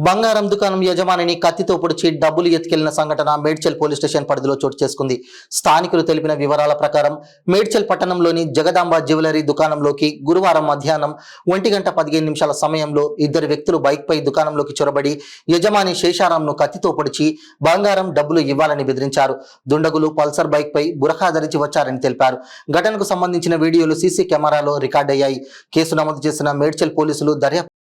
బంగారం దుకాణం యజమానిని కత్తితో పొడిచి డబ్బులు ఎత్తుకెళ్లిన సంఘటన మేడ్చల్ పోలీస్ స్టేషన్ పరిధిలో చోటు చేసుకుంది. స్థానికులు తెలిపిన వివరాల ప్రకారం మేడ్చల్ పట్టణంలోని జగదాంబ జ్యువెలరీ దుకాణంలోకి గురువారం మధ్యాహ్నం 1:15 సమయంలో ఇద్దరు వ్యక్తులు బైక్పై దుకాణంలోకి చొరబడి యజమాని శేషారాంను కత్తితో పొడిచి బంగారం డబ్బులు ఇవ్వాలని బెదిరించారు. దుండగులు పల్సర్ బైక్పై బురఖా ధరించి వచ్చారని తెలిపారు. ఘటనకు సంబంధించిన వీడియోలు సీసీ కెమెరాలో రికార్డయ్యాయి. కేసు నమోదు చేసిన మేడ్చల్ పోలీసులు దర్యాప్తు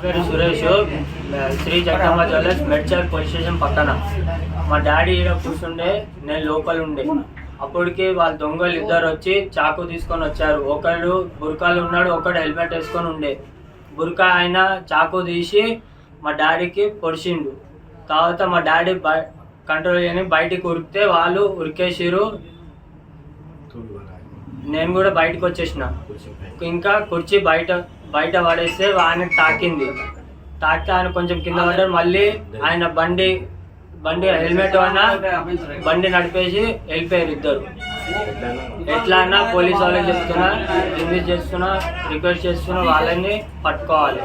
పేరు Suresh, Shri Jagadamba jewellers Medchal police station పక్కన. మా డాడీ ఈడ కూర్చుండే, నేను లోపల ఉండే. అప్పటికి వాళ్ళ దొంగలు ఇద్దరు వచ్చి చాకు తీసుకొని వచ్చారు. ఒకడు బుర్కాలు ఉన్నాడు, ఒకడు హెల్మెట్ వేసుకొని ఉండే. బుర్కా ఆయన చాకు తీసి మా డాడీకి పొడిచిండు. తర్వాత మా డాడీ కంట్రోల్ చేయని బయటికి ఉరికితే వాళ్ళు ఉరికేసిరు. నేను కూడా బయటకు వచ్చేసిన. ఇంకా కుర్చీ బయట పడేస్తే ఆయనకు తాకింది. తాకితే ఆయన కొంచెం కింద పడ్డాడు. మళ్ళీ ఆయన బండి హెల్మెట్ అన్నా బండి నడిపేసి వెళ్ళిపోయారు ఇద్దరు. ఎట్లా అన్నా పోలీసు వాళ్ళకి చెప్తున్నా, రిక్వెస్ట్ చేస్తున్నా, వాళ్ళని పట్టుకోవాలి.